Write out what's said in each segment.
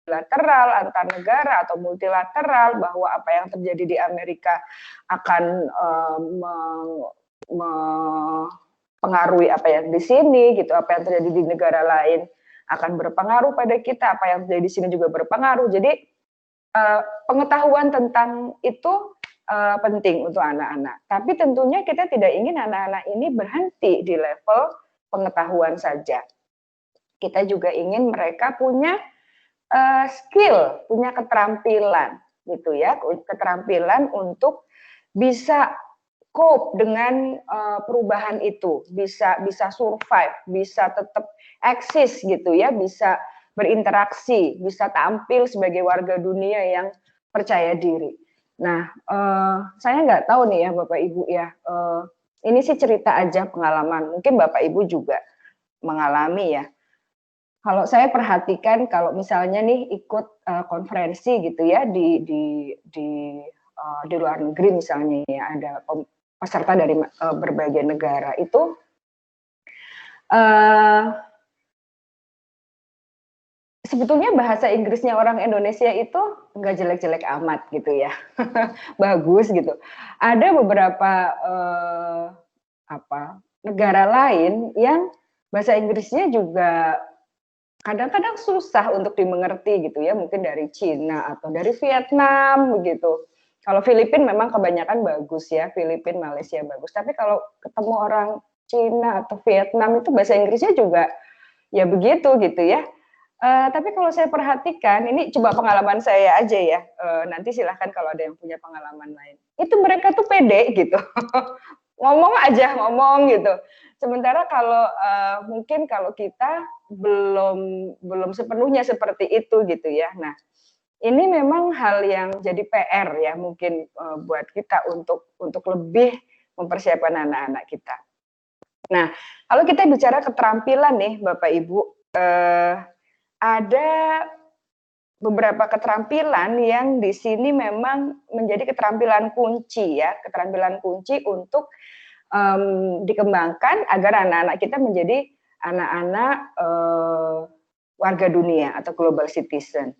bilateral, antar negara atau multilateral, bahwa apa yang terjadi di Amerika akan mempengaruhi apa yang di sini gitu, apa yang terjadi di negara lain akan berpengaruh pada kita, apa yang terjadi di sini juga berpengaruh. Jadi pengetahuan tentang itu penting untuk anak-anak. Tapi tentunya kita tidak ingin anak-anak ini berhenti di level pengetahuan saja. Kita juga ingin mereka punya skill, punya keterampilan gitu ya, keterampilan untuk bisa cope dengan perubahan itu, bisa survive, bisa tetap eksis gitu ya, bisa berinteraksi, bisa tampil sebagai warga dunia yang percaya diri. Nah, saya nggak tahu nih ya Bapak Ibu ya, ini sih cerita aja pengalaman, mungkin Bapak Ibu juga mengalami ya. Kalau saya perhatikan kalau misalnya nih ikut konferensi gitu ya di luar negeri misalnya ya, ada peserta dari berbagai negara itu sebetulnya bahasa Inggrisnya orang Indonesia itu nggak jelek-jelek amat gitu ya, bagus gitu. Ada beberapa negara lain yang bahasa Inggrisnya juga kadang-kadang susah untuk dimengerti gitu ya, mungkin dari Cina atau dari Vietnam begitu. Kalau Filipina memang kebanyakan bagus ya, Filipina, Malaysia bagus. Tapi kalau ketemu orang Cina atau Vietnam itu bahasa Inggrisnya juga ya begitu gitu ya. Tapi kalau saya perhatikan, ini coba pengalaman saya aja ya. Nanti silahkan kalau ada yang punya pengalaman lain. Itu mereka tuh pede gitu, ngomong aja ngomong gitu. Sementara kalau mungkin kalau kita belum sepenuhnya seperti itu gitu ya. Nah, ini memang hal yang jadi PR ya mungkin buat kita untuk lebih mempersiapkan anak-anak kita. Nah, kalau kita bicara keterampilan nih Bapak Ibu, ada beberapa keterampilan yang di sini memang menjadi keterampilan kunci ya, keterampilan kunci untuk dikembangkan agar anak-anak kita menjadi anak-anak warga dunia atau global citizen.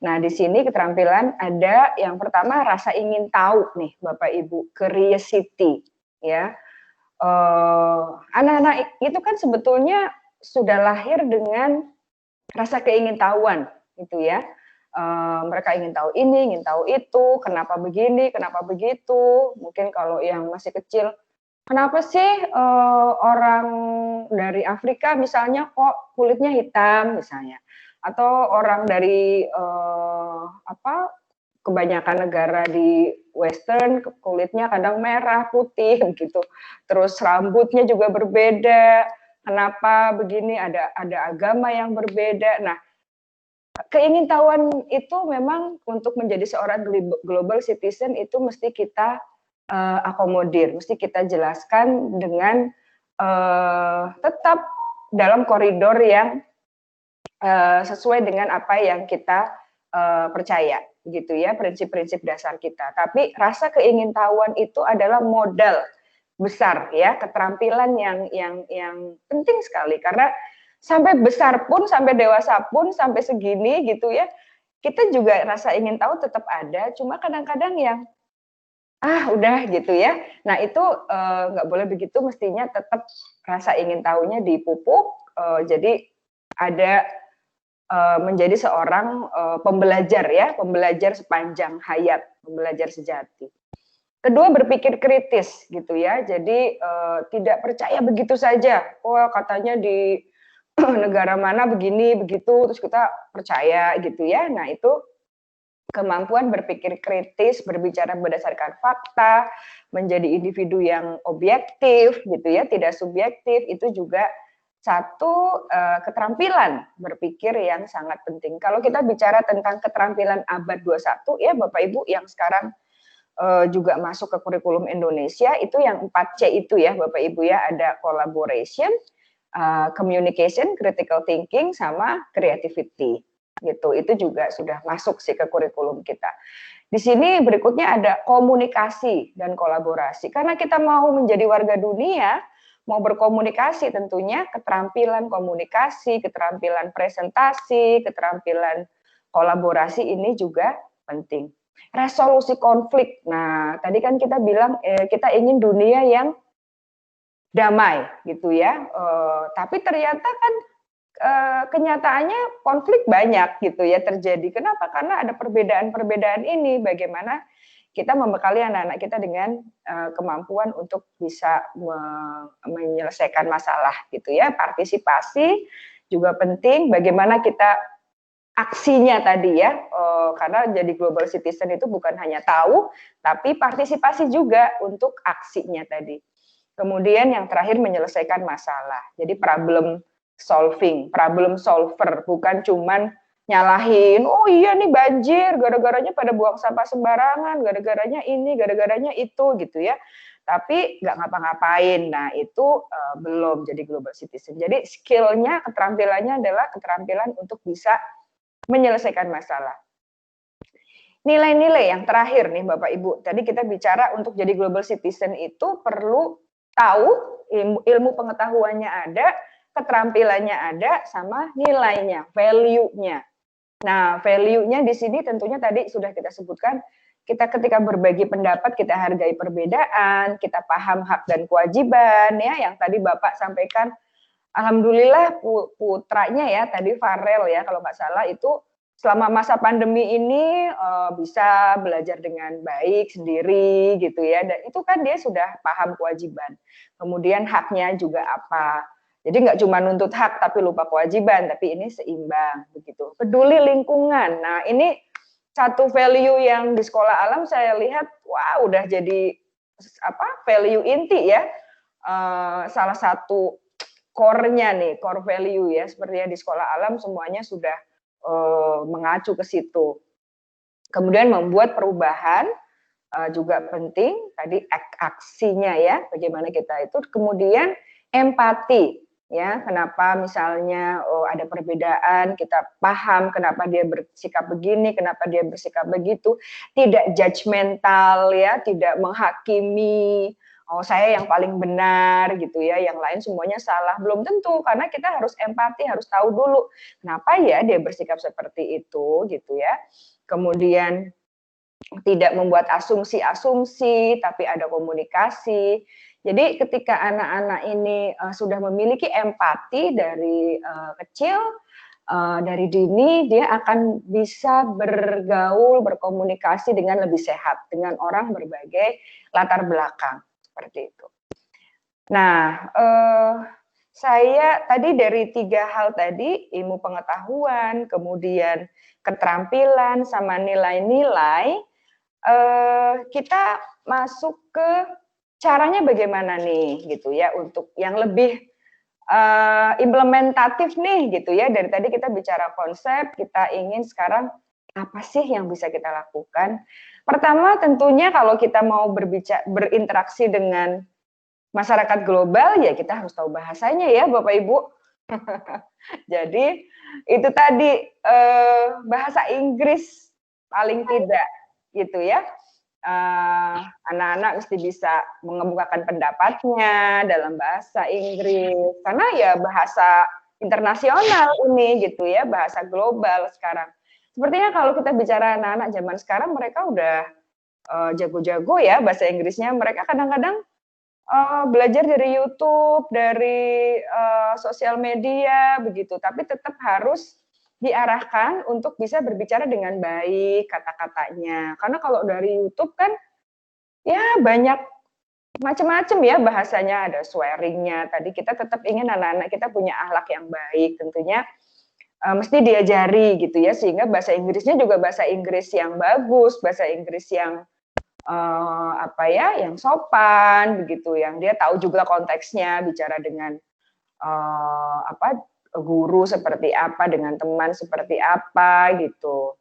Nah, di sini keterampilan ada yang pertama rasa ingin tahu nih Bapak Ibu, curiosity ya. Anak-anak itu kan sebetulnya sudah lahir dengan rasa keingintahuan gitu ya. Mereka ingin tahu ini, ingin tahu itu, kenapa begini, kenapa begitu. Mungkin kalau yang masih kecil, kenapa sih orang dari Afrika misalnya kok kulitnya hitam misalnya, atau orang dari kebanyakan negara di Western kulitnya kadang merah, putih gitu. Terus rambutnya juga berbeda. Kenapa begini? Ada agama yang berbeda. Nah, keingintahuan itu memang untuk menjadi seorang global citizen itu mesti kita akomodir, mesti kita jelaskan dengan tetap dalam koridor yang sesuai dengan apa yang kita percaya gitu ya, prinsip-prinsip dasar kita. Tapi rasa keingintahuan itu adalah modal besar ya, keterampilan yang penting sekali karena sampai besar pun, sampai dewasa pun, sampai segini gitu ya, kita juga rasa ingin tahu tetap ada, cuma kadang-kadang yang udah gitu ya. Nah itu nggak boleh begitu, mestinya tetap rasa ingin tahunya dipupuk, jadi ada menjadi seorang pembelajar ya, pembelajar sepanjang hayat, pembelajar sejati. Kedua, berpikir kritis gitu ya, jadi tidak percaya begitu saja. Oh katanya di negara mana begini begitu, terus kita percaya gitu ya. Nah itu kemampuan berpikir kritis, berbicara berdasarkan fakta, menjadi individu yang objektif gitu ya, tidak subjektif, itu juga satu keterampilan berpikir yang sangat penting. Kalau kita bicara tentang keterampilan abad 21 ya Bapak Ibu yang sekarang juga masuk ke kurikulum Indonesia, itu yang 4C itu ya Bapak Ibu ya, ada collaboration, communication, critical thinking, sama creativity gitu. Itu juga sudah masuk sih ke kurikulum kita. Di sini berikutnya ada komunikasi dan kolaborasi. Karena kita mau menjadi warga dunia, mau berkomunikasi tentunya keterampilan komunikasi, keterampilan presentasi, keterampilan kolaborasi ini juga penting. Resolusi konflik. Nah, tadi kan kita bilang kita ingin dunia yang damai gitu ya. Tapi ternyata kan kenyataannya konflik banyak gitu ya terjadi. Kenapa? Karena ada perbedaan-perbedaan ini. Bagaimana kita membekali anak-anak kita dengan kemampuan untuk bisa menyelesaikan masalah gitu ya. Partisipasi juga penting. Bagaimana kita aksinya tadi ya, karena jadi global citizen itu bukan hanya tahu, tapi partisipasi juga untuk aksinya tadi. Kemudian yang terakhir menyelesaikan masalah. Jadi problem solver, bukan cuman nyalahin, oh iya nih banjir, gara-garanya pada buang sampah sembarangan, gara-garanya ini, gara-garanya itu gitu ya. Tapi nggak ngapa-ngapain. Nah itu belum jadi global citizen. Jadi skillnya, keterampilannya adalah keterampilan untuk bisa menyelesaikan masalah. Nilai-nilai yang terakhir nih Bapak Ibu, tadi kita bicara untuk jadi global citizen itu perlu tahu, ilmu pengetahuannya ada, keterampilannya ada, sama nilainya, value-nya. Nah, value-nya di sini tentunya tadi sudah kita sebutkan, kita ketika berbagi pendapat, kita hargai perbedaan, kita paham hak dan kewajiban, ya, yang tadi Bapak sampaikan. Alhamdulillah putranya ya, tadi Farel ya, kalau nggak salah itu selama masa pandemi ini bisa belajar dengan baik sendiri gitu ya, dan itu kan dia sudah paham kewajiban. Kemudian haknya juga apa. Jadi nggak cuma nuntut hak tapi lupa kewajiban, tapi ini seimbang begitu. Peduli lingkungan. Nah ini satu value yang di sekolah alam saya lihat, wah udah jadi value inti ya. Salah satu core-nya nih, core value ya, seperti yang di sekolah alam semuanya sudah mengacu ke situ. Kemudian membuat perubahan juga penting, tadi aksinya ya, bagaimana kita itu. Kemudian empati ya, kenapa misalnya ada perbedaan, kita paham kenapa dia bersikap begini, kenapa dia bersikap begitu, tidak judgmental ya, tidak menghakimi, oh saya yang paling benar gitu ya, yang lain semuanya salah. Belum tentu, karena kita harus empati, harus tahu dulu kenapa ya dia bersikap seperti itu gitu ya. Kemudian tidak membuat asumsi-asumsi, tapi ada komunikasi. Jadi ketika anak-anak ini sudah memiliki empati dari kecil, dari dini, dia akan bisa bergaul, berkomunikasi dengan lebih sehat dengan orang berbagai latar belakang. Seperti itu. Nah, saya tadi dari 3 hal tadi, ilmu pengetahuan, kemudian keterampilan, sama nilai-nilai, kita masuk ke caranya bagaimana nih, gitu ya, untuk yang lebih implementatif nih, gitu ya. Dari tadi kita bicara konsep, kita ingin sekarang apa sih yang bisa kita lakukan. Pertama tentunya kalau kita mau berinteraksi dengan masyarakat global, ya kita harus tahu bahasanya ya Bapak Ibu. Jadi itu tadi bahasa Inggris paling tidak gitu ya. Anak-anak mesti bisa mengemukakan pendapatnya dalam bahasa Inggris. Karena ya bahasa internasional ini gitu ya, bahasa global sekarang. Sepertinya kalau kita bicara anak-anak zaman sekarang, mereka udah jago-jago ya bahasa Inggrisnya. Mereka kadang-kadang belajar dari YouTube, dari sosial media begitu. Tapi tetap harus diarahkan untuk bisa berbicara dengan baik kata-katanya. Karena kalau dari YouTube kan ya banyak macam-macam ya bahasanya, ada swearing-nya. Tadi kita tetap ingin anak-anak kita punya akhlak yang baik tentunya. Mesti diajari gitu ya, sehingga bahasa Inggrisnya juga bahasa Inggris yang bagus, bahasa Inggris yang yang sopan begitu, yang dia tahu juga konteksnya, bicara dengan guru seperti apa, dengan teman seperti apa gitu.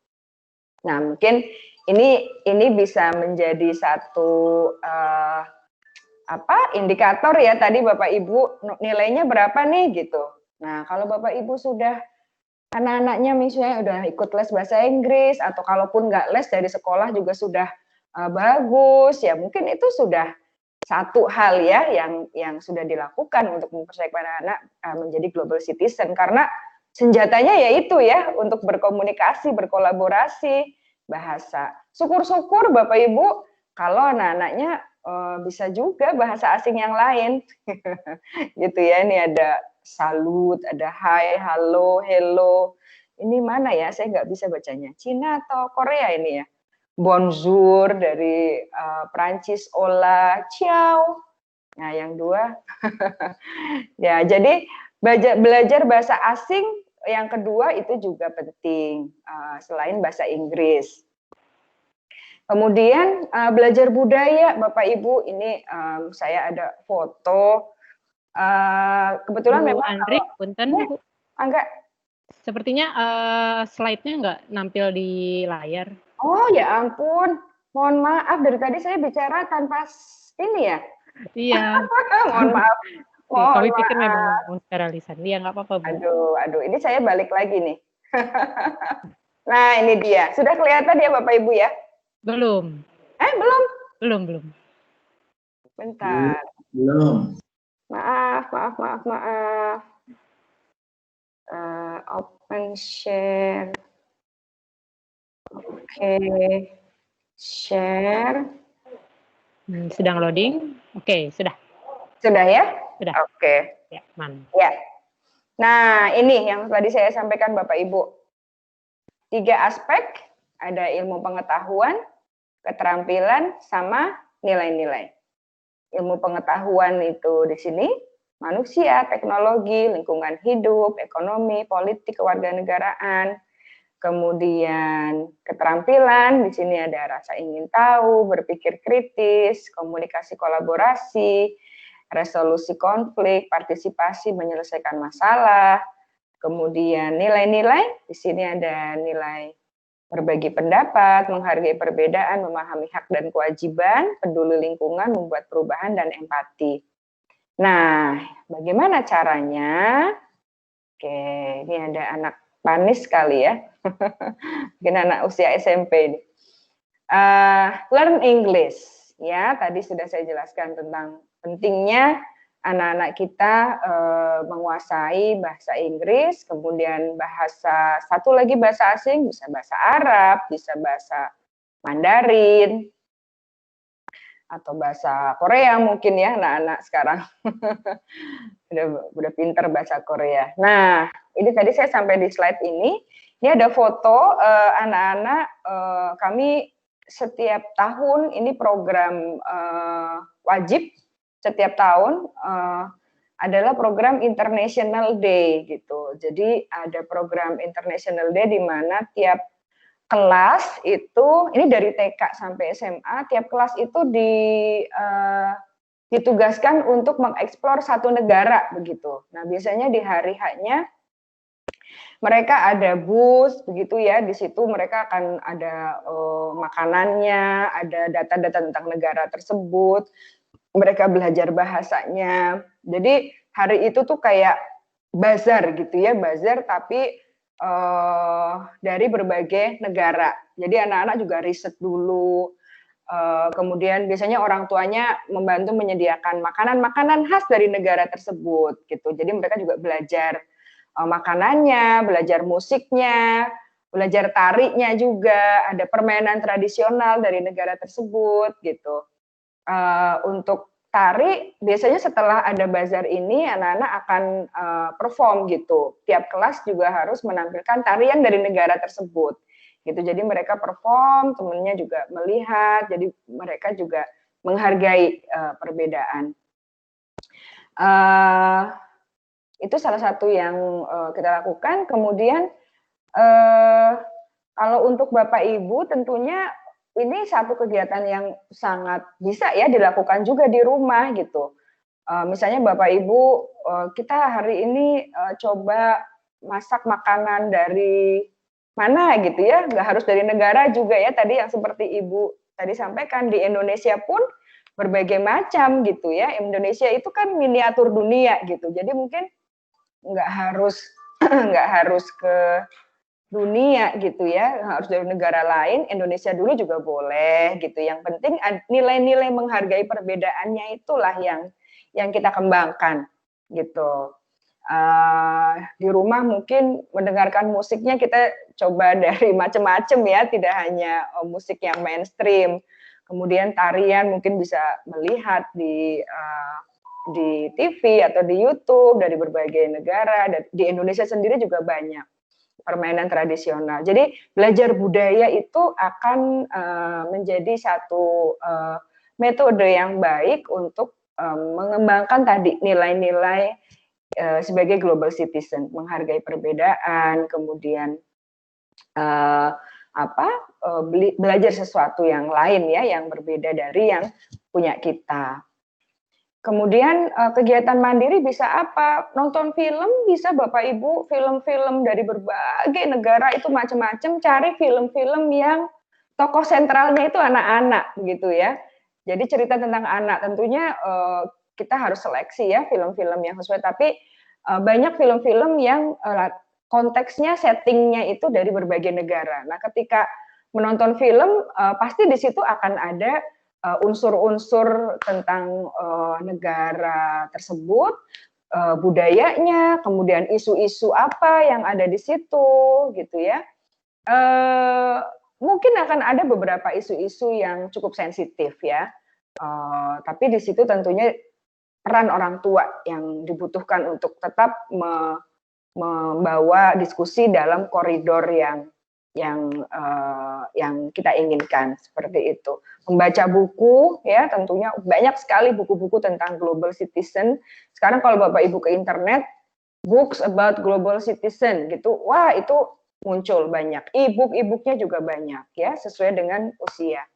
Nah mungkin ini bisa menjadi satu indikator ya, tadi Bapak Ibu nilainya berapa nih gitu. Nah kalau Bapak Ibu sudah anak-anaknya misalnya udah ikut les bahasa Inggris, atau kalaupun nggak les dari sekolah juga sudah bagus, ya mungkin itu sudah satu hal ya yang sudah dilakukan untuk mempersiapkan anak-anak menjadi global citizen. Karena senjatanya ya itu ya, untuk berkomunikasi, berkolaborasi, bahasa. Syukur-syukur Bapak Ibu kalau anak-anaknya bisa juga bahasa asing yang lain. Gitu ya, ini ada salut, ada hai, halo, hello. Ini mana ya? Saya nggak bisa bacanya. Cina atau Korea ini ya? Bonjour dari Prancis, hola, ciao. Nah, yang dua. Ya, jadi belajar bahasa asing yang kedua itu juga penting, selain bahasa Inggris. Kemudian belajar budaya, Bapak Ibu, ini saya ada foto. Kebetulan Bu memang Andri, kalau punten ya, Bu. enggak. Sepertinya slide-nya nggak nampil di layar. Oh ya ampun, mohon maaf dari tadi saya bicara tanpa ini ya. Iya. Mohon maaf, mohon Kami pikir memang maaf. ngomong secara lisan. Iya, nggak apa-apa, Bu. Aduh, aduh, ini saya balik lagi nih. Nah, ini dia. Sudah kelihatan ya Bapak Ibu ya? Belum. Belum? Belum. Bentar. Belum. Maaf. Open share. Oke. Share. Sedang loading. Oke, sudah. Sudah ya? Sudah. Oke. Ya, man. Ya. Nah, ini yang tadi saya sampaikan Bapak Ibu. 3 aspek, ada ilmu pengetahuan, keterampilan, sama nilai-nilai. Ilmu pengetahuan itu di sini manusia, teknologi, lingkungan hidup, ekonomi, politik, kewarganegaraan. Kemudian keterampilan, di sini ada rasa ingin tahu, berpikir kritis, komunikasi kolaborasi, resolusi konflik, partisipasi menyelesaikan masalah. Kemudian nilai-nilai, di sini ada nilai berbagi pendapat, menghargai perbedaan, memahami hak dan kewajiban, peduli lingkungan, membuat perubahan, dan empati. Nah, bagaimana caranya? Oke, ini ada anak panis kali ya. Mungkin anak usia SMP ini. Learn English. Ya, tadi sudah saya jelaskan tentang pentingnya anak-anak kita menguasai bahasa Inggris, kemudian satu lagi bahasa asing, bisa bahasa Arab, bisa bahasa Mandarin, atau bahasa Korea mungkin ya anak-anak sekarang. udah pinter bahasa Korea. Nah, ini tadi saya sampai di slide ini. Ini ada foto anak-anak kami setiap tahun, ini program wajib setiap tahun adalah program International Day gitu. Jadi ada program International Day di mana tiap kelas itu, ini dari TK sampai SMA, tiap kelas itu ditugaskan untuk mengeksplor satu negara begitu. Nah, biasanya di hari H-nya mereka ada booth begitu ya, di situ mereka akan ada makanannya, ada data-data tentang negara tersebut, mereka belajar bahasanya. Jadi hari itu tuh kayak bazar gitu ya, bazar tapi dari berbagai negara. Jadi anak-anak juga riset dulu. Kemudian biasanya orang tuanya membantu menyediakan makanan-makanan khas dari negara tersebut gitu. Jadi mereka juga belajar makanannya, belajar musiknya, belajar tarinya juga, ada permainan tradisional dari negara tersebut gitu. Untuk tari biasanya setelah ada bazar ini anak-anak akan perform gitu. Tiap kelas juga harus menampilkan tarian dari negara tersebut. Gitu. Jadi mereka perform, temennya juga melihat, jadi mereka juga menghargai perbedaan. Itu salah satu yang kita lakukan. Kemudian kalau untuk Bapak Ibu tentunya ini satu kegiatan yang sangat bisa ya dilakukan juga di rumah gitu. Misalnya Bapak Ibu, kita hari ini coba masak makanan dari mana gitu ya, nggak harus dari negara juga ya, tadi yang seperti Ibu tadi sampaikan, di Indonesia pun berbagai macam gitu ya. Indonesia itu kan miniatur dunia gitu, jadi mungkin nggak harus nggak harus ke dunia gitu ya, harus dari negara lain, Indonesia dulu juga boleh gitu. Yang penting nilai-nilai menghargai perbedaannya itulah yang kita kembangkan gitu. Di rumah mungkin mendengarkan musiknya kita coba dari macam-macam ya, tidak hanya musik yang mainstream. Kemudian tarian mungkin bisa melihat di TV atau di YouTube dari berbagai negara, dan di Indonesia sendiri juga banyak permainan tradisional. Jadi belajar budaya itu akan menjadi satu metode yang baik untuk mengembangkan tadi nilai-nilai sebagai global citizen, menghargai perbedaan, kemudian belajar sesuatu yang lain ya, yang berbeda dari yang punya kita. Kemudian kegiatan mandiri bisa apa? Nonton film bisa Bapak Ibu, film-film dari berbagai negara itu macam-macam, cari film-film yang tokoh sentralnya itu anak-anak begitu ya. Jadi cerita tentang anak, tentunya kita harus seleksi ya film-film yang sesuai, tapi banyak film-film yang konteksnya, settingnya itu dari berbagai negara. Nah, ketika menonton film, pasti di situ akan ada unsur-unsur tentang negara tersebut, budayanya, kemudian isu-isu apa yang ada di situ, gitu ya. Mungkin akan ada beberapa isu-isu yang cukup sensitif ya, tapi di situ tentunya peran orang tua yang dibutuhkan untuk tetap membawa diskusi dalam koridor yang kita inginkan, seperti itu. Membaca buku ya, tentunya banyak sekali buku-buku tentang global citizen. Sekarang kalau Bapak Ibu ke internet, books about global citizen gitu, wah itu muncul banyak. E-book-nya juga banyak ya, sesuai dengan usia.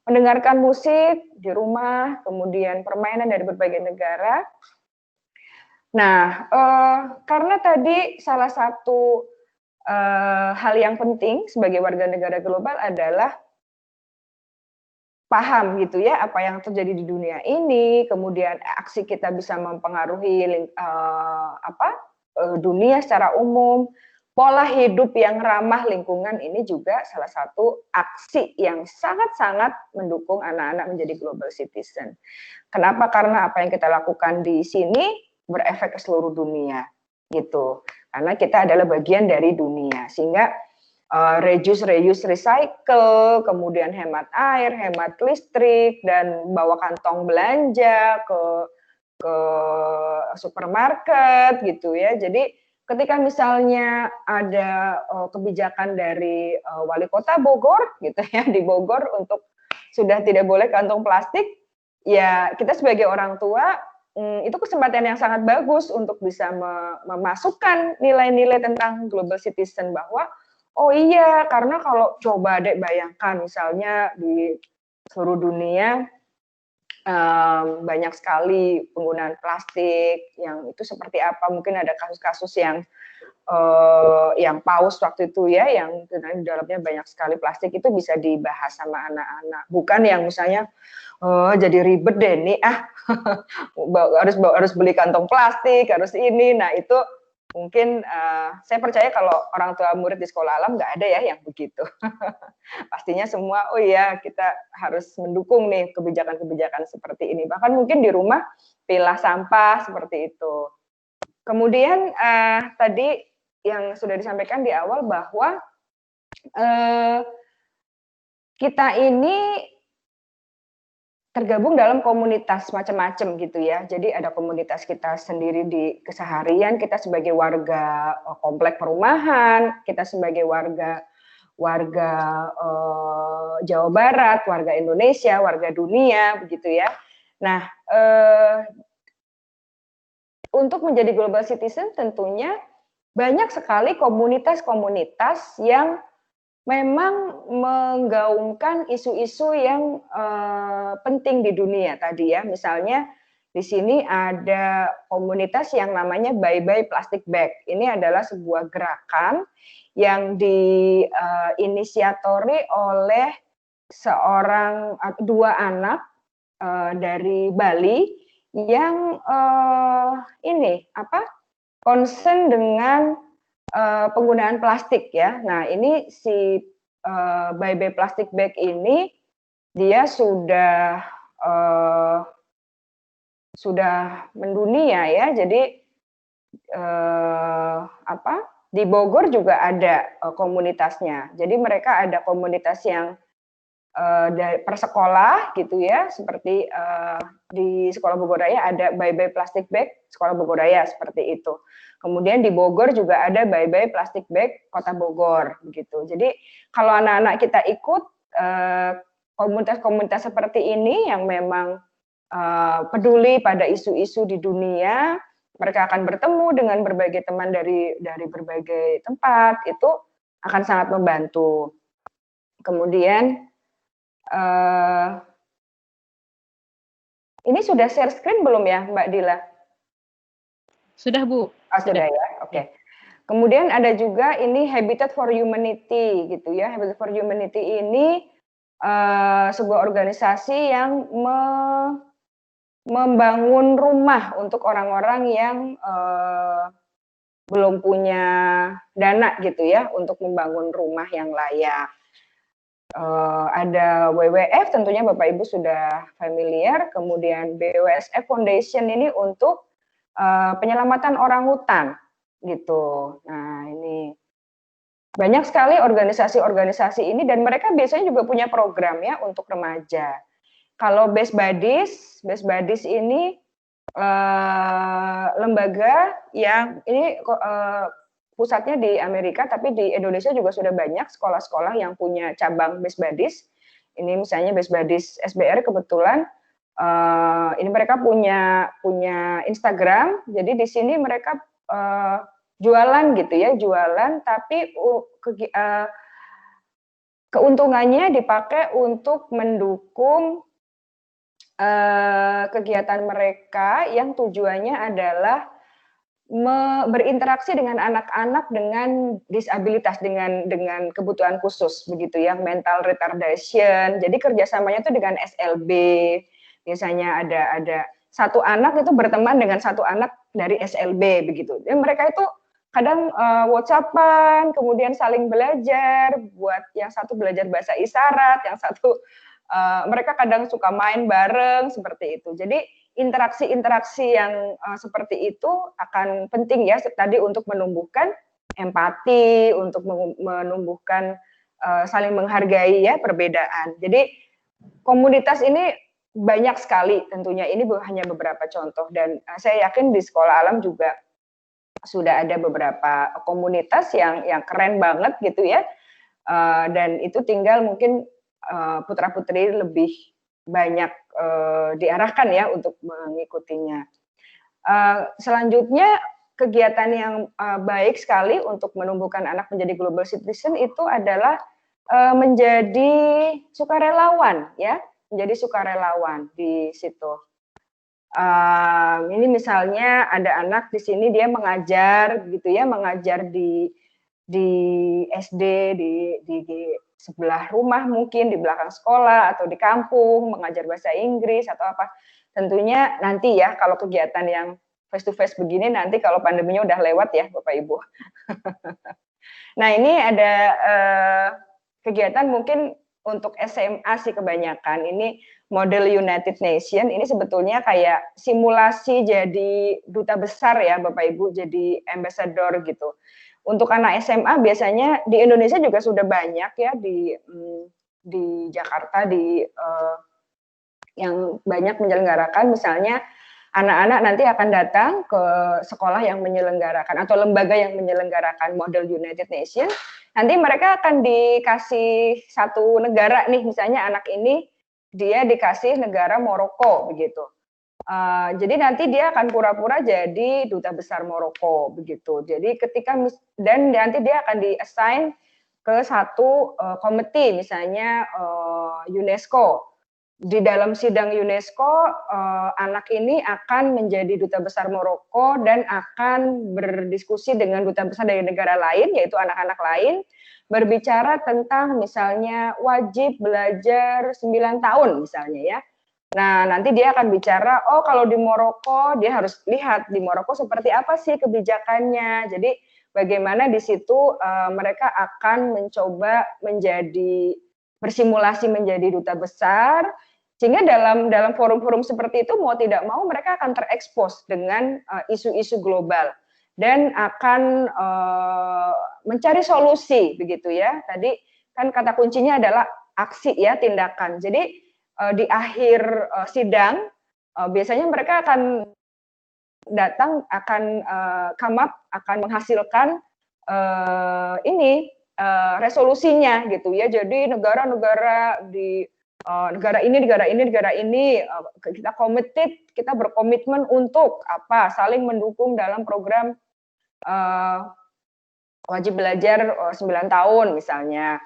Mendengarkan musik di rumah, kemudian permainan dari berbagai negara. Nah, karena tadi salah satu hal yang penting sebagai warga negara global adalah paham gitu ya apa yang terjadi di dunia ini, kemudian aksi kita bisa mempengaruhi dunia secara umum. Pola hidup yang ramah lingkungan ini juga salah satu aksi yang sangat-sangat mendukung anak-anak menjadi global citizen. Kenapa? Karena apa yang kita lakukan di sini berefek ke seluruh dunia gitu. Karena kita adalah bagian dari dunia, sehingga reduce, reuse, recycle, kemudian hemat air, hemat listrik, dan bawa kantong belanja ke supermarket gitu ya. Jadi ketika misalnya ada kebijakan dari wali kota Bogor gitu ya, di Bogor untuk sudah tidak boleh kantong plastik, ya kita sebagai orang tua itu kesempatan yang sangat bagus untuk bisa memasukkan nilai-nilai tentang global citizen, bahwa oh iya, karena kalau coba deh bayangkan misalnya di seluruh dunia banyak sekali penggunaan plastik yang itu seperti apa, mungkin ada kasus-kasus yang paus waktu itu ya, yang di dalamnya banyak sekali plastik, itu bisa dibahas sama anak-anak, bukan yang misalnya jadi ribet deh nih harus beli kantong plastik, harus ini. Nah itu mungkin saya percaya kalau orang tua murid di sekolah alam nggak ada ya yang begitu. Pastinya semua, oh iya kita harus mendukung nih kebijakan-kebijakan seperti ini. Bahkan mungkin di rumah pilah sampah seperti itu. Kemudian tadi yang sudah disampaikan di awal bahwa kita ini tergabung dalam komunitas macam-macam gitu ya. Jadi ada komunitas kita sendiri di keseharian, kita sebagai warga komplek perumahan, kita sebagai warga Jawa Barat, warga Indonesia, warga dunia, begitu ya. Nah, untuk menjadi global citizen tentunya banyak sekali komunitas-komunitas yang memang menggaungkan isu-isu yang penting di dunia tadi ya. Misalnya di sini ada komunitas yang namanya Bye Bye Plastic Bag. Ini adalah sebuah gerakan yang diinisiatori oleh dua anak dari Bali yang concern dengan penggunaan plastik ya. Nah ini si Bye Bye Plastic Bag ini dia sudah mendunia ya. Jadi di Bogor juga ada komunitasnya. Jadi mereka ada komunitas yang dari per sekolah gitu ya, seperti di Sekolah Bogoraya ada Bye Bye Plastic Bag Sekolah Bogoraya seperti itu. Kemudian di Bogor juga ada Bye Bye Plastic Bag Kota Bogor begitu. Jadi kalau anak-anak kita ikut komunitas-komunitas seperti ini yang memang peduli pada isu-isu di dunia, mereka akan bertemu dengan berbagai teman dari berbagai tempat, itu akan sangat membantu. Kemudian ini sudah share screen belum ya, Mbak Dila? Sudah, Bu. Sudah ya, oke. Kemudian ada juga ini Habitat for Humanity gitu ya. Habitat for Humanity ini sebuah organisasi yang membangun rumah untuk orang-orang yang belum punya dana gitu ya untuk membangun rumah yang layak. Ada WWF, tentunya Bapak Ibu sudah familiar, kemudian BWSF Foundation ini untuk penyelamatan orangutan gitu. Nah ini banyak sekali organisasi-organisasi ini dan mereka biasanya juga punya program ya untuk remaja. Kalau Best Buddies ini lembaga yang ini pusatnya di Amerika, tapi di Indonesia juga sudah banyak sekolah-sekolah yang punya cabang Best Buddies. Ini misalnya Best Buddies SBR kebetulan ini mereka punya Instagram. Jadi di sini mereka jualan gitu ya, tapi keuntungannya dipakai untuk mendukung kegiatan mereka yang tujuannya adalah berinteraksi dengan anak-anak dengan disabilitas, dengan kebutuhan khusus begitu ya, mental retardation. Jadi kerjasamanya itu dengan SLB, misalnya ada satu anak itu berteman dengan satu anak dari SLB begitu. Dan mereka itu kadang WhatsAppan, kemudian saling belajar, buat yang satu belajar bahasa isyarat, yang satu mereka kadang suka main bareng seperti itu. Jadi interaksi-interaksi yang seperti itu akan penting ya tadi untuk menumbuhkan empati, untuk menumbuhkan saling menghargai ya perbedaan. Jadi komunitas ini banyak sekali tentunya, ini hanya beberapa contoh dan saya yakin di Sekolah Alam juga sudah ada beberapa komunitas yang keren banget gitu ya, dan itu tinggal mungkin putra-putri lebih banyak diarahkan ya untuk mengikutinya. Selanjutnya kegiatan yang baik sekali untuk menumbuhkan anak menjadi global citizen itu adalah menjadi sukarelawan ya, menjadi sukarelawan di situ. Ini misalnya ada anak di sini dia mengajar gitu ya, mengajar di SD di sebelah rumah mungkin, di belakang sekolah atau di kampung, mengajar bahasa Inggris atau apa. Tentunya nanti ya kalau kegiatan yang face to face begini nanti kalau pandeminya udah lewat ya Bapak Ibu. Nah ini ada kegiatan mungkin untuk SMA sih kebanyakan. Ini model United Nation, ini sebetulnya kayak simulasi jadi duta besar ya Bapak Ibu, jadi ambassador gitu. Untuk anak SMA biasanya di Indonesia juga sudah banyak ya di Jakarta yang banyak menyelenggarakan, misalnya anak-anak nanti akan datang ke sekolah yang menyelenggarakan atau lembaga yang menyelenggarakan model United Nation. Nanti mereka akan dikasih satu negara nih, misalnya anak ini dia dikasih negara Maroko begitu. Jadi nanti dia akan pura-pura jadi duta besar Maroko begitu. Jadi dan nanti dia akan di-assign ke satu komite misalnya UNESCO. Di dalam sidang UNESCO anak ini akan menjadi duta besar Maroko dan akan berdiskusi dengan duta besar dari negara lain yaitu anak-anak lain, berbicara tentang misalnya wajib belajar 9 tahun misalnya ya. Nah, nanti dia akan bicara, oh kalau di Maroko, dia harus lihat di Maroko seperti apa sih kebijakannya. Jadi bagaimana di situ mereka akan mencoba bersimulasi menjadi duta besar, sehingga dalam forum-forum seperti itu mau tidak mau mereka akan terekspos dengan isu-isu global. dan akan mencari solusi begitu ya. Tadi kan kata kuncinya adalah aksi ya, tindakan. Jadi di akhir sidang biasanya mereka akan datang, akan come up, akan menghasilkan resolusinya gitu ya. Jadi negara-negara di negara ini kita committed, kita berkomitmen untuk apa? Saling mendukung dalam program wajib belajar 9 tahun misalnya.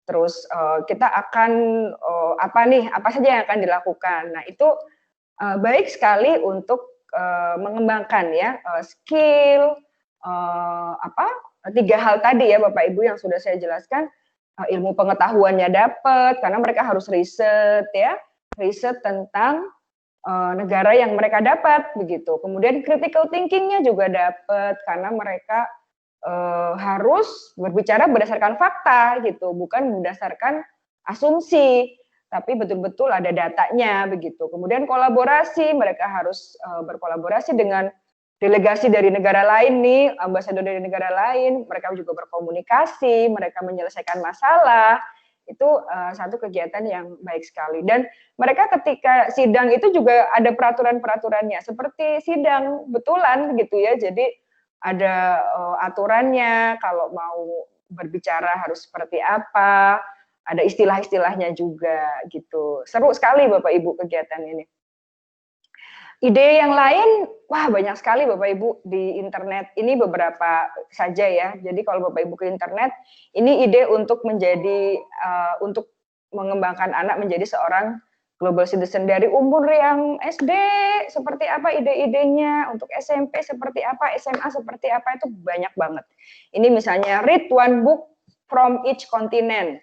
Terus kita akan apa saja yang akan dilakukan. Nah, itu baik sekali untuk mengembangkan ya skill tiga hal tadi ya Bapak Ibu yang sudah saya jelaskan. Ilmu pengetahuannya dapat karena mereka harus riset tentang negara yang mereka dapat begitu. Kemudian critical thinking-nya juga dapat karena mereka harus berbicara berdasarkan fakta gitu, bukan berdasarkan asumsi, tapi betul-betul ada datanya begitu. Kemudian kolaborasi, mereka harus berkolaborasi dengan delegasi dari negara lain nih, ambasador dari negara lain, mereka juga berkomunikasi, mereka menyelesaikan masalah. Itu satu kegiatan yang baik sekali. Dan mereka ketika sidang itu juga ada peraturan-peraturannya, seperti sidang betulan gitu ya. Jadi ada aturannya, kalau mau berbicara harus seperti apa, ada istilah-istilahnya juga gitu. Seru sekali Bapak Ibu kegiatan ini. Ide yang lain, wah banyak sekali Bapak Ibu di internet. Ini beberapa saja ya. Jadi kalau Bapak Ibu ke internet, ini ide untuk menjadi untuk mengembangkan anak menjadi seorang global citizen dari umur yang SD seperti apa ide-idenya, untuk SMP seperti apa, SMA seperti apa, itu banyak banget. Ini misalnya read one book from each continent.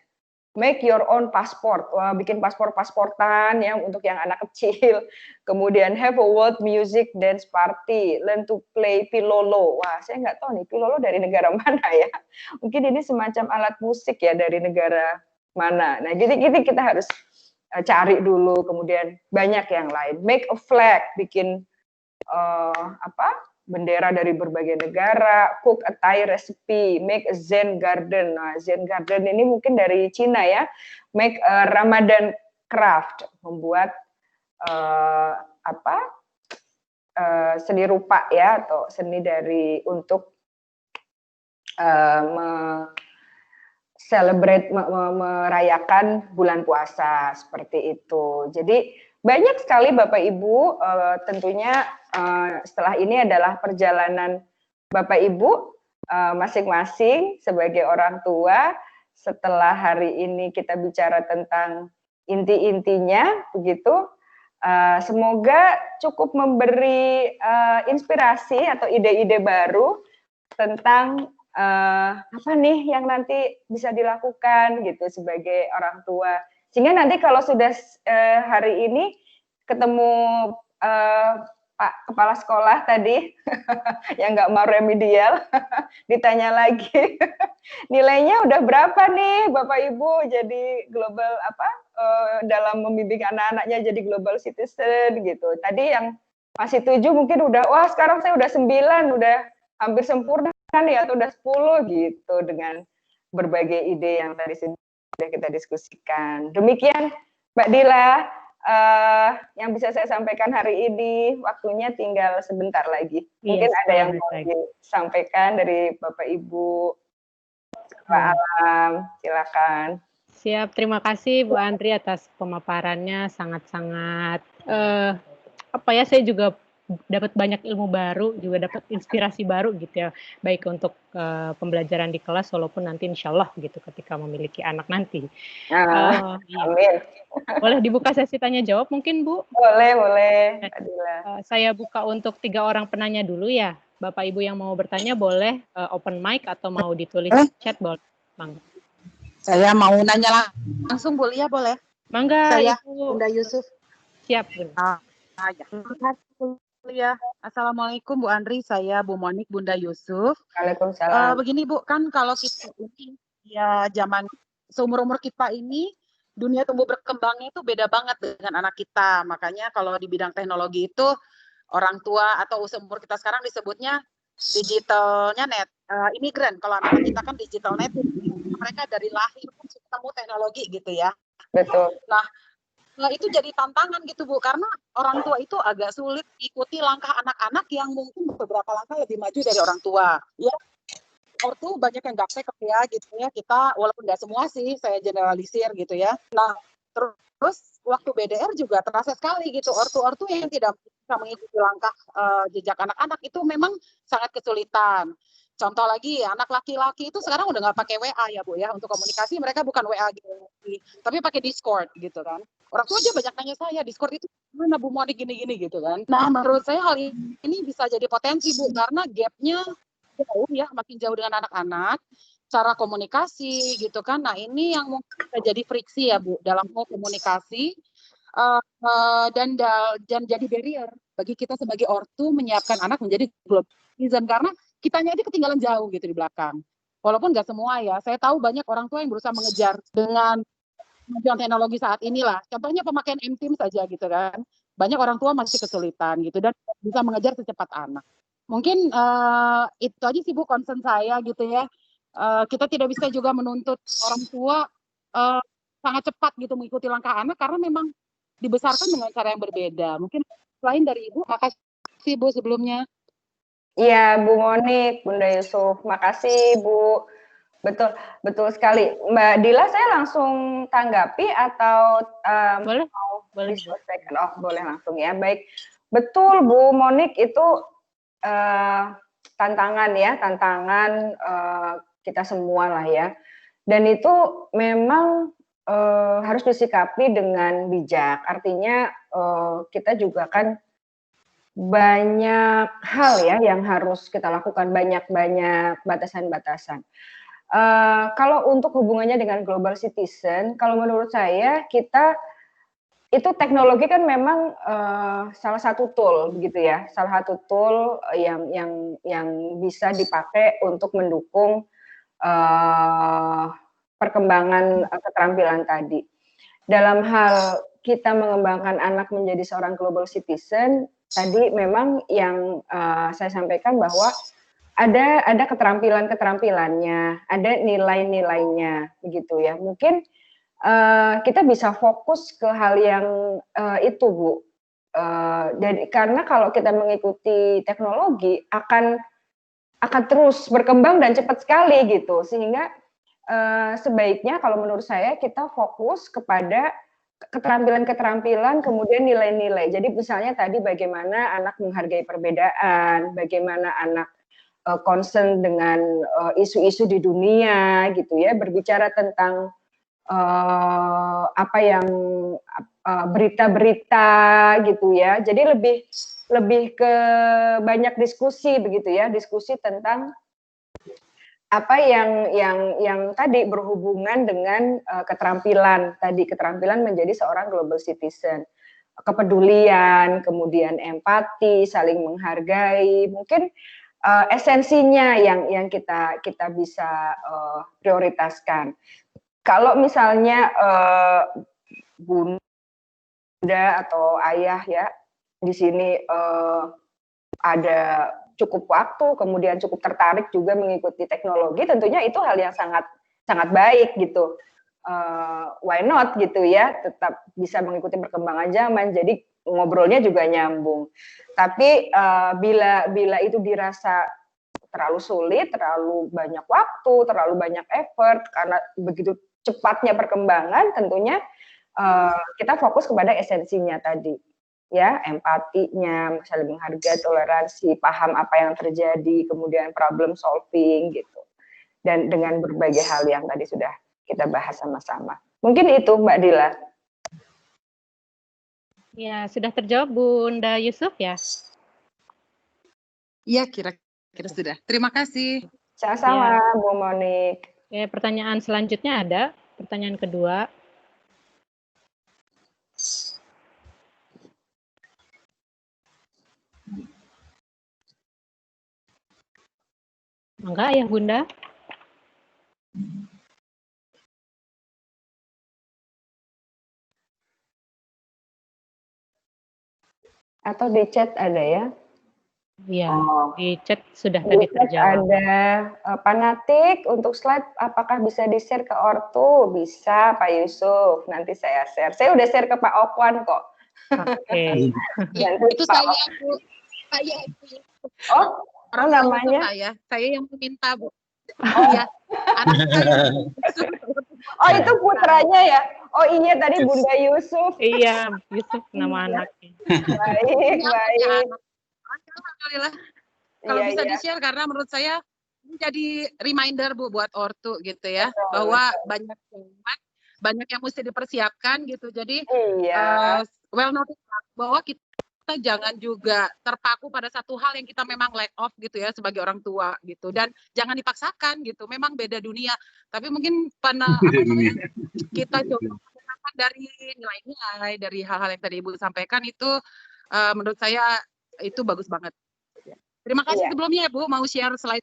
Make your own passport. Wah, bikin paspor-pasportan ya untuk yang anak kecil. Kemudian have a world music dance party. Learn to play pilolo. Wah, saya nggak tahu nih pilolo dari negara mana ya. Mungkin ini semacam alat musik ya dari negara mana. Nah, jadi kita harus cari dulu. Kemudian banyak yang lain. Make a flag. Bikin bendera dari berbagai negara, cook a Thai recipe, make a Zen garden. Nah, Zen garden ini mungkin dari Cina ya. Make a Ramadan craft, membuat seni rupa ya, atau seni dari untuk celebrate, merayakan bulan puasa seperti itu. Jadi banyak sekali Bapak Ibu, tentunya setelah ini adalah perjalanan Bapak Ibu masing-masing sebagai orang tua. Setelah hari ini kita bicara tentang inti-intinya, begitu. Semoga cukup memberi inspirasi atau ide-ide baru tentang apa nih yang nanti bisa dilakukan gitu sebagai orang tua. Sehingga nanti kalau sudah hari ini ketemu Pak Kepala Sekolah tadi yang nggak mau remedial, ditanya lagi nilainya udah berapa nih Bapak Ibu jadi global dalam membimbing anak-anaknya jadi global citizen gitu. Tadi yang masih 7 mungkin udah, wah sekarang saya udah 9, udah hampir sempurna kan ya, atau udah 10 gitu, dengan berbagai ide yang tadi sudah kita diskusikan. Demikian Mbak Dila yang bisa saya sampaikan hari ini. Waktunya tinggal sebentar lagi. Mungkin ada yang mau disampaikan dari Bapak Ibu. Pak Alam, silakan. Siap, terima kasih Bu Andri atas pemaparannya, sangat-sangat saya juga dapat banyak ilmu baru, juga dapat inspirasi baru gitu ya, baik untuk pembelajaran di kelas walaupun nanti insya Allah gitu ketika memiliki anak nanti. Amin. Boleh dibuka sesi tanya jawab mungkin Bu? Boleh. Saya buka untuk 3 orang penanya dulu ya. Bapak Ibu yang mau bertanya boleh open mic atau mau ditulis chat boleh. Mangga. Saya mau nanya langsung Bu Lia, boleh? Mangga saya Ibu. Bunda Yusuf. Siap Bu. Ya. Assalamualaikum Bu Andri, saya Bu Monik Bunda Yusuf. Waalaikumsalam. Begini Bu, kan kalau kita ini ya zaman seumur-umur kita ini dunia tumbuh berkembangnya itu beda banget dengan anak kita. Makanya kalau di bidang teknologi itu orang tua atau seumur kita sekarang disebutnya digitalnya imigran. Kalau anak kita kan digital native, mereka dari lahir pun ketemu teknologi gitu ya. Betul. Nah, itu jadi tantangan gitu Bu, karena orang tua itu agak sulit ikuti langkah anak-anak yang mungkin beberapa langkah lebih maju dari orang tua. Ya, ortu banyak yang gaptek ya gitu ya, kita walaupun nggak semua sih, saya generalisir gitu ya. Nah, terus waktu BDR juga terasa sekali gitu, ortu-ortu yang tidak bisa mengikuti langkah jejak anak-anak itu memang sangat kesulitan. Contoh lagi, anak laki-laki itu sekarang udah nggak pakai WA ya Bu ya, untuk komunikasi mereka bukan WA gitu, tapi pakai Discord gitu kan. Orang tua aja banyak nanya saya, Discord itu gimana Bu Monik gini-gini gitu kan. Nah, menurut saya hal ini bisa jadi potensi Bu, karena gapnya jauh ya, makin jauh dengan anak-anak, cara komunikasi gitu kan. Nah, ini yang mungkin bisa jadi friksi ya Bu dalam hal komunikasi dan jadi barrier bagi kita sebagai ortu menyiapkan anak menjadi global citizen, karena kitanya aja ketinggalan jauh gitu di belakang. Walaupun nggak semua ya, saya tahu banyak orang tua yang berusaha mengejar dengan kemajuan teknologi saat inilah. Contohnya pemakaian M-Team saja gitu kan. Banyak orang tua masih kesulitan gitu dan bisa mengejar secepat anak. Mungkin itu aja sih Bu concern saya gitu ya. Kita tidak bisa juga menuntut orang tua sangat cepat gitu mengikuti langkah anak karena memang dibesarkan dengan cara yang berbeda. Mungkin selain dari Ibu, makasih Bu sebelumnya. Iya, Bu Monik, Bunda Yusuf, makasih Bu. Betul, betul sekali. Mbak Dila, saya langsung tanggapi atau Boleh, mau boleh. diselesaikan? Oh, boleh langsung ya. Baik, betul Bu Monik itu tantangan ya, tantangan kita semua lah ya. Dan itu memang harus disikapi dengan bijak. Artinya kita juga kan banyak hal ya yang harus kita lakukan, banyak batasan-batasan. Kalau untuk hubungannya dengan global citizen, kalau menurut saya kita itu teknologi kan memang salah satu tool begitu ya, salah satu tool yang bisa dipakai untuk mendukung perkembangan keterampilan tadi. Dalam hal kita mengembangkan anak menjadi seorang global citizen, tadi memang yang saya sampaikan bahwa ada keterampilannya, ada nilai-nilainya, begitu ya. Mungkin kita bisa fokus ke hal yang itu, Bu. Jadi karena kalau kita mengikuti teknologi akan terus berkembang dan cepat sekali gitu, sehingga sebaiknya kalau menurut saya kita fokus kepada keterampilan-keterampilan, kemudian nilai-nilai. Jadi misalnya tadi bagaimana anak menghargai perbedaan, bagaimana anak concern dengan isu-isu di dunia gitu ya, berbicara tentang apa yang berita-berita gitu ya. Jadi lebih ke banyak diskusi begitu ya, diskusi tentang apa yang tadi berhubungan dengan keterampilan menjadi seorang global citizen, kepedulian, kemudian empati, saling menghargai, mungkin esensinya yang kita bisa prioritaskan. Kalau misalnya bunda atau ayah ya di sini ada cukup waktu, kemudian cukup tertarik juga mengikuti teknologi, tentunya itu hal yang sangat sangat baik gitu. Why not gitu ya, tetap bisa mengikuti perkembangan zaman, jadi ngobrolnya juga nyambung. Tapi bila itu dirasa terlalu sulit, terlalu banyak waktu, terlalu banyak effort, karena begitu cepatnya perkembangan, tentunya kita fokus kepada esensinya tadi. Ya, empatinya, saling menghargai, toleransi, paham apa yang terjadi, kemudian problem solving gitu. Dan dengan berbagai hal yang tadi sudah kita bahas sama-sama. Mungkin itu Mbak Dila. Ya, sudah terjawab Bunda Yusuf ya? Iya, kira-kira sudah. Terima kasih. Sama-sama, ya. Bu Monik. Oke, pertanyaan selanjutnya ada, pertanyaan kedua. Enggak ya Bunda? Atau di chat ada ya? Iya, Oh, di chat sudah di tadi chat terjawab. ada Panatik untuk slide apakah bisa di-share ke ortu? Bisa Pak Yusuf, nanti saya share. Saya udah share ke Pak Okwan kok. Oke. Ya, Nanti itu Pak saya, Bu. Saya itu. Oh, Orang tua Yusuf namanya? saya yang meminta, Bu. Oh, Iya, anak saya Yusuf. oh itu putranya ya? Oh iya tadi Bunda Yusuf. Iya, Yusuf nama Iya. anaknya. Baik, Iya, punya baik. anak. Alhamdulillah. Kalau Iya, bisa iya. di-share karena menurut saya ini jadi reminder Bu buat ortu gitu ya, Betul, bahwa betul. banyak yang mesti dipersiapkan gitu. Jadi Iya, well noted bahwa kita jangan juga terpaku pada satu hal yang kita memang lack of gitu ya sebagai orang tua gitu, dan jangan dipaksakan gitu. Memang beda dunia, tapi mungkin kita coba menggunakan dari nilai-nilai, dari hal-hal yang tadi Ibu sampaikan itu menurut saya itu bagus banget. Terima kasih iya. sebelumnya ya Bu, mau share slide.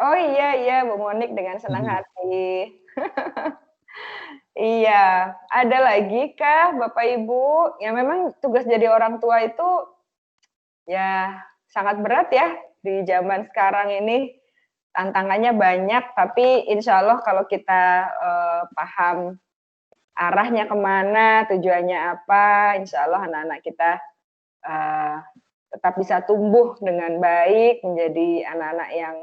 Oh iya, iya Bu Monik dengan senang hati. Iya, ada lagi kah Bapak Ibu? Ya memang tugas jadi orang tua itu ya sangat berat ya di zaman sekarang ini. Tantangannya banyak, tapi insya Allah kalau kita paham arahnya kemana, tujuannya apa, insya Allah anak-anak kita uh, tetap bisa tumbuh dengan baik, menjadi anak-anak yang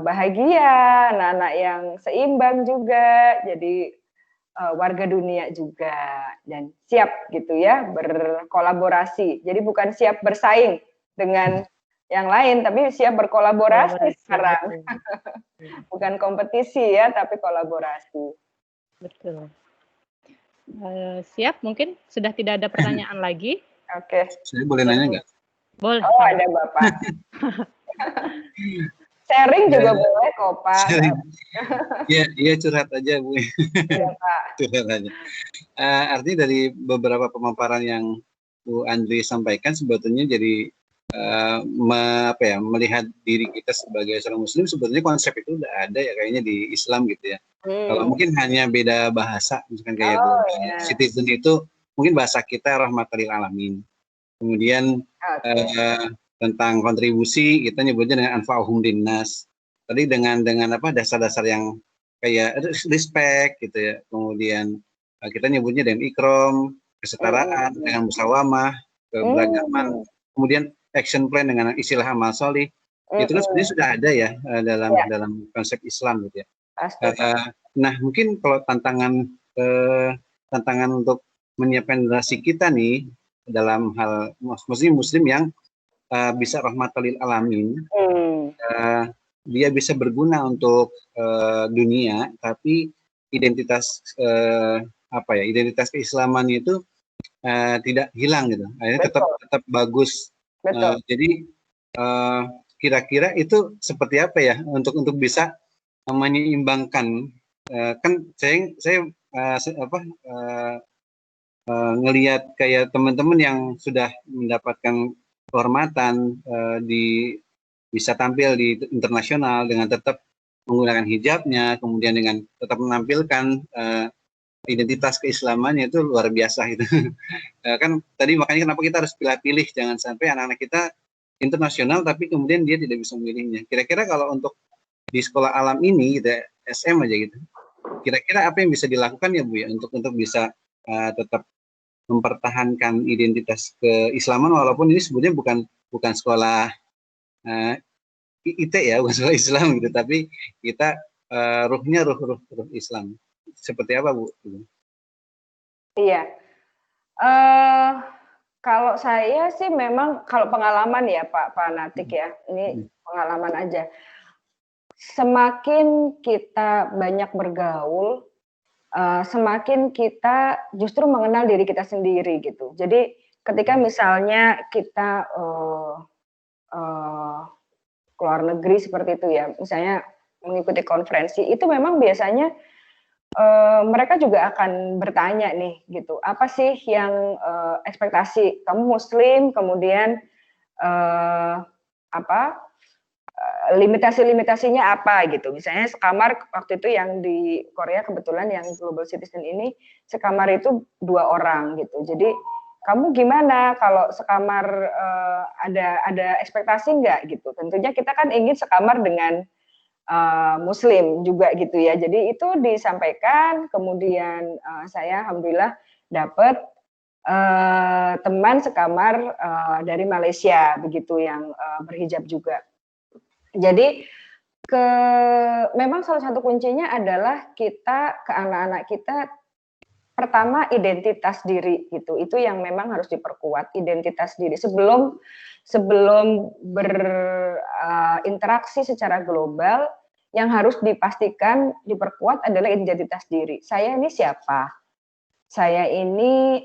bahagia, anak-anak yang seimbang juga, jadi warga dunia juga dan siap gitu ya berkolaborasi. Jadi bukan siap bersaing dengan yang lain, tapi siap berkolaborasi Kolaborasi, sekarang. betul. Bukan kompetisi ya, tapi kolaborasi. Betul. Siap, mungkin sudah tidak ada pertanyaan lagi. Oke. Saya boleh nanya nggak? Boleh. Oh, ada Bapak. Sharing juga boleh kok, Pak. Iya curhat aja Bu. Iya, Pak. Curhat aja. Artinya dari beberapa pemaparan yang Bu Andri sampaikan sebetulnya jadi melihat diri kita sebagai seorang Muslim, sebetulnya konsep itu udah ada ya kayaknya di Islam gitu ya. Kalau mungkin hanya beda bahasa, misalkan kayak global citizen itu mungkin bahasa kita rahmatal lil alamin. Kemudian tentang kontribusi kita nyebutnya dengan anfa'uhum linnas. Tadi dengan apa dasar-dasar yang kayak respect gitu ya. Kemudian kita nyebutnya dengan ikram, kesetaraan, dengan musawamah, keberagaman. Kemudian action plan dengan istilah amal solih. Itu kan sebenarnya sudah ada ya dalam konsep Islam gitu ya. Nah mungkin kalau tantangan untuk menyiapkan generasi kita nih dalam hal muslim yang bisa rahmatal lil alamin, dia bisa berguna untuk dunia, tapi identitas identitas keislamannya itu tidak hilang gitu. Akhirnya tetap bagus. Jadi kira-kira itu seperti apa ya untuk bisa menyeimbangkan, kan saya ngelihat kayak teman-teman yang sudah mendapatkan kehormatan bisa tampil di internasional dengan tetap menggunakan hijabnya, kemudian dengan tetap menampilkan identitas keislamannya, itu luar biasa itu. Kan tadi makanya kenapa kita harus pilih-pilih, jangan sampai anak-anak kita internasional tapi kemudian dia tidak bisa memilihnya. Kira-kira kalau untuk di sekolah alam ini gitu, SM aja gitu, kira-kira apa yang bisa dilakukan ya Bu ya untuk bisa tetap mempertahankan identitas keislaman, walaupun ini sebetulnya bukan sekolah IT ya, bukan sekolah Islam gitu, tapi kita ruhnya ruh Islam. Seperti apa Bu? Iya. Kalau saya sih memang kalau pengalaman ya Pak Natik ya, ini pengalaman aja. Semakin kita banyak bergaul, semakin kita justru mengenal diri kita sendiri gitu. Jadi ketika misalnya kita keluar negeri seperti itu ya, misalnya mengikuti konferensi, itu memang biasanya mereka juga akan bertanya nih gitu, apa sih yang ekspektasi kamu Muslim, kemudian limitasi-limitasinya apa gitu. Misalnya sekamar waktu itu yang di Korea kebetulan yang global citizen ini sekamar itu 2 orang gitu. Jadi kamu gimana kalau sekamar, ada ekspektasi nggak gitu? Tentunya kita kan ingin sekamar dengan Muslim juga gitu ya. Jadi itu disampaikan, kemudian saya alhamdulillah dapat teman sekamar dari Malaysia begitu yang berhijab juga. Jadi memang salah satu kuncinya adalah kita ke anak-anak kita pertama identitas diri gitu. Itu yang memang harus diperkuat, identitas diri sebelum berinteraksi secara global. Yang harus dipastikan diperkuat adalah identitas diri. Saya ini siapa? Saya ini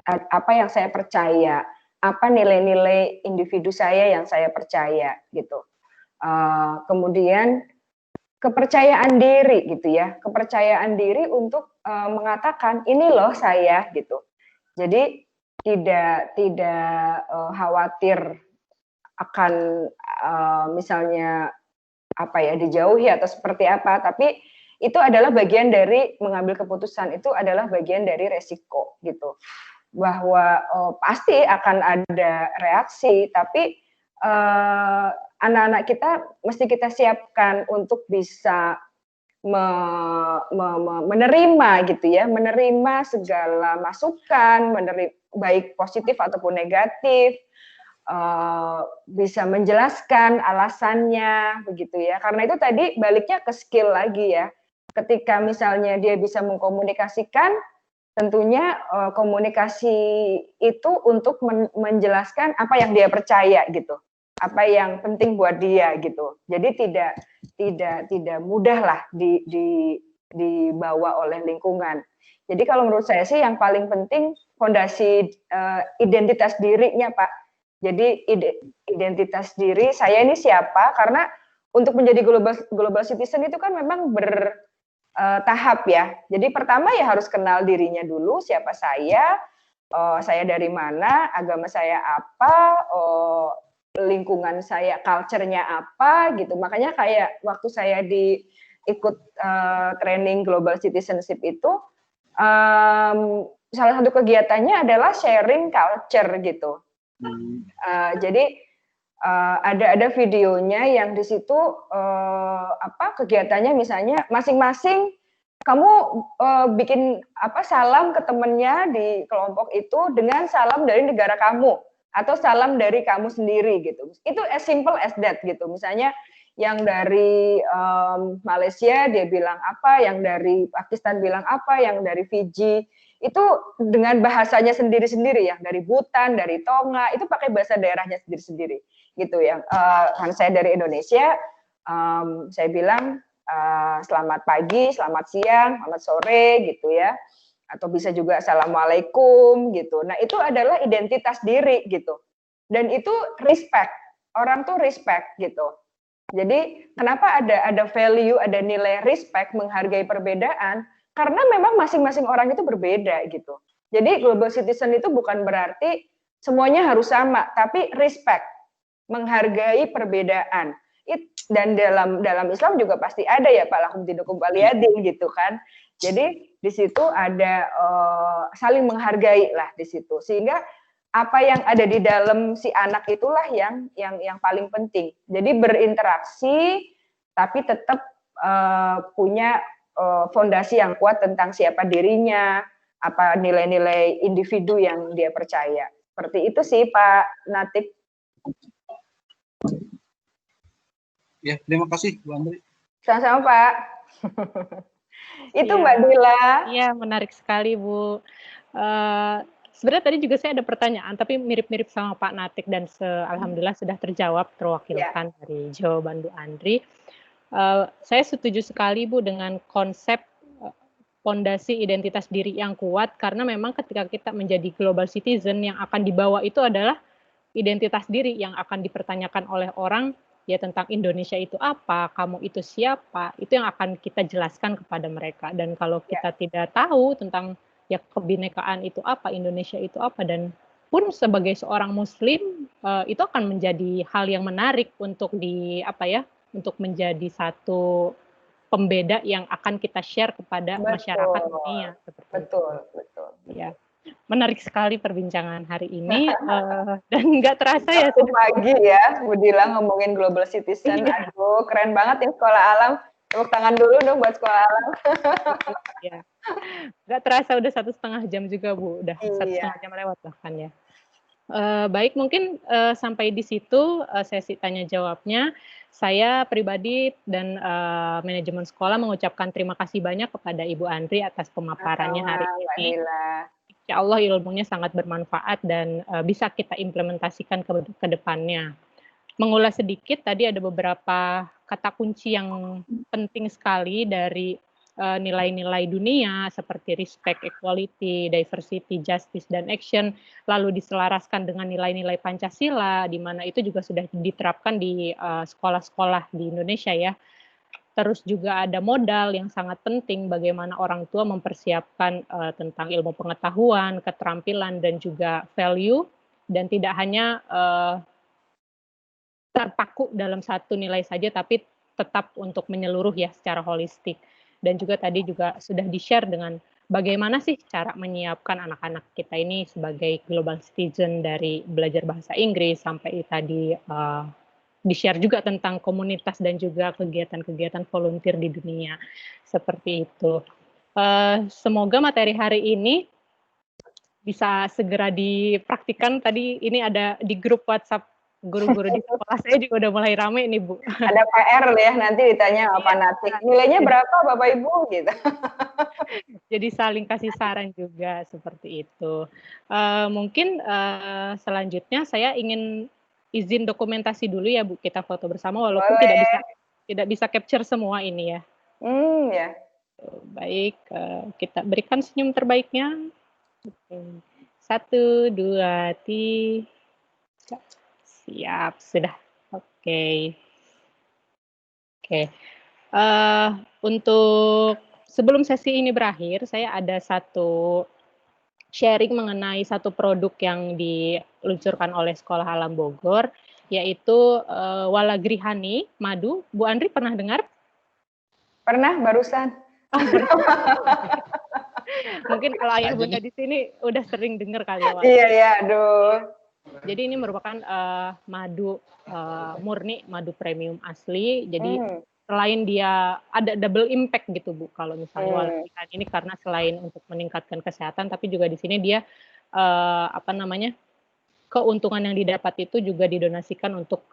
apa yang saya percaya? Apa nilai-nilai individu saya yang saya percaya gitu. Kemudian kepercayaan diri gitu ya, kepercayaan diri untuk mengatakan ini loh saya gitu. Jadi tidak khawatir akan misalnya apa ya dijauhi atau seperti apa, tapi itu adalah bagian dari mengambil keputusan, itu adalah bagian dari resiko gitu. Bahwa pasti akan ada reaksi, tapi anak-anak kita mesti kita siapkan untuk bisa menerima gitu ya, menerima segala masukan, baik positif ataupun negatif, bisa menjelaskan alasannya begitu ya. Karena itu tadi baliknya ke skill lagi ya. Ketika misalnya dia bisa mengkomunikasikan, tentunya komunikasi itu untuk menjelaskan apa yang dia percaya gitu, apa yang penting buat dia gitu. Jadi tidak mudah lah dibawa oleh lingkungan. Jadi kalau menurut saya sih yang paling penting fondasi identitas dirinya, Pak. Jadi identitas diri saya ini siapa, karena untuk menjadi global citizen itu kan memang tahap ya. Jadi pertama ya harus kenal dirinya dulu, siapa saya dari mana, agama saya apa, lingkungan saya, culture-nya apa gitu. Makanya kayak waktu saya ikut training global citizenship itu, salah satu kegiatannya adalah sharing culture gitu. Jadi ada videonya yang di situ kegiatannya misalnya masing-masing kamu bikin salam ke temennya di kelompok itu dengan salam dari negara kamu atau salam dari kamu sendiri gitu. Itu as simple as that gitu. Misalnya yang dari Malaysia dia bilang apa, yang dari Pakistan bilang apa, yang dari Fiji itu dengan bahasanya sendiri-sendiri, yang dari Butan, dari Tonga itu pakai bahasa daerahnya sendiri-sendiri gitu ya. Kan saya dari Indonesia, saya bilang selamat pagi, selamat siang, selamat sore gitu ya, atau bisa juga assalamualaikum gitu. Nah itu adalah identitas diri gitu, dan itu respect, orang tuh respect gitu. Jadi kenapa ada value, ada nilai respect, menghargai perbedaan, karena memang masing-masing orang itu berbeda gitu. Jadi global citizen itu bukan berarti semuanya harus sama, tapi respect, menghargai perbedaan. Dan dalam Islam juga pasti ada ya Pak lakum dinukum waliyadin gitu kan. Jadi di situ ada saling menghargai lah di situ. Sehingga apa yang ada di dalam si anak itulah yang paling penting. Jadi berinteraksi tapi tetap punya fondasi yang kuat tentang siapa dirinya, apa nilai-nilai individu yang dia percaya. Seperti itu sih Pak Natif. Ya, terima kasih Bu Andri. Sama-sama Pak. Itu ya. Mbak Dila. Iya, menarik sekali Bu. Sebenarnya tadi juga saya ada pertanyaan, tapi mirip-mirip sama Pak Natik dan alhamdulillah sudah terjawab, terwakilkan dari jawaban Bu Andri. Saya setuju sekali Bu dengan konsep fondasi identitas diri yang kuat, karena memang ketika kita menjadi global citizen yang akan dibawa itu adalah identitas diri yang akan dipertanyakan oleh orang, ya tentang Indonesia itu apa, kamu itu siapa, itu yang akan kita jelaskan kepada mereka. Dan kalau kita tidak tahu tentang ya kebinekaan itu apa, Indonesia itu apa, dan pun sebagai seorang Muslim itu akan menjadi hal yang menarik untuk untuk menjadi satu pembeda yang akan kita share kepada masyarakat dunia. Betul. Ya. Menarik sekali perbincangan hari ini, dan nggak terasa ya Sabtu pagi ya, Bu Dila ngomongin global citizen. Iya. Aduh, keren banget ya Sekolah Alam. Tepuk tangan dulu dong buat Sekolah Alam. Iya. Nggak terasa udah 1,5 jam juga, Bu. Udah Iya. 1,5 jam lewat bahkan ya. Baik, mungkin sampai di situ sesi tanya jawabnya. Saya pribadi dan manajemen sekolah mengucapkan terima kasih banyak kepada Ibu Andri atas pemaparannya Sama hari Mbak ini. Dila. Insya Allah ilmunya sangat bermanfaat dan bisa kita implementasikan ke depannya. Mengulas sedikit, tadi ada beberapa kata kunci yang penting sekali dari nilai-nilai dunia seperti respect, equality, diversity, justice, dan action, lalu diselaraskan dengan nilai-nilai Pancasila, di mana itu juga sudah diterapkan di sekolah-sekolah di Indonesia ya. Terus juga ada modal yang sangat penting bagaimana orang tua mempersiapkan tentang ilmu pengetahuan, keterampilan, dan juga value, dan tidak hanya terpaku dalam satu nilai saja, tapi tetap untuk menyeluruh ya secara holistik. Dan juga tadi juga sudah di-share dengan bagaimana sih cara menyiapkan anak-anak kita ini sebagai global citizen dari belajar bahasa Inggris sampai tadi di-share juga tentang komunitas dan juga kegiatan-kegiatan volunteer di dunia. Seperti itu. Semoga materi hari ini bisa segera dipraktikkan. Tadi ini ada di grup WhatsApp guru-guru di sekolah saya juga udah mulai rame nih, Bu. Ada PR ya, nanti ditanya apa natik. Nilainya berapa Bapak Ibu gitu. Jadi saling kasih saran juga seperti itu. Mungkin selanjutnya saya ingin izin dokumentasi dulu ya, Bu. Kita foto bersama walaupun tidak bisa capture semua ini ya. Ya. Baik, kita berikan senyum terbaiknya. Oke. 1, 2, 3. Siap, sudah. Oke. Untuk sebelum sesi ini berakhir, saya ada satu sharing mengenai satu produk yang diluncurkan oleh Sekolah Alam Bogor, yaitu Walagrihani madu. Bu Andri pernah dengar? Pernah barusan. Mungkin kalau ayah bunda di sini udah sering dengar kali ya. Iya ya, aduh. Jadi ini merupakan madu murni, madu premium asli. Jadi selain dia ada double impact gitu Bu, kalau misalnya Walagrihani ini karena selain untuk meningkatkan kesehatan, tapi juga di sini dia keuntungan yang didapat itu juga didonasikan untuk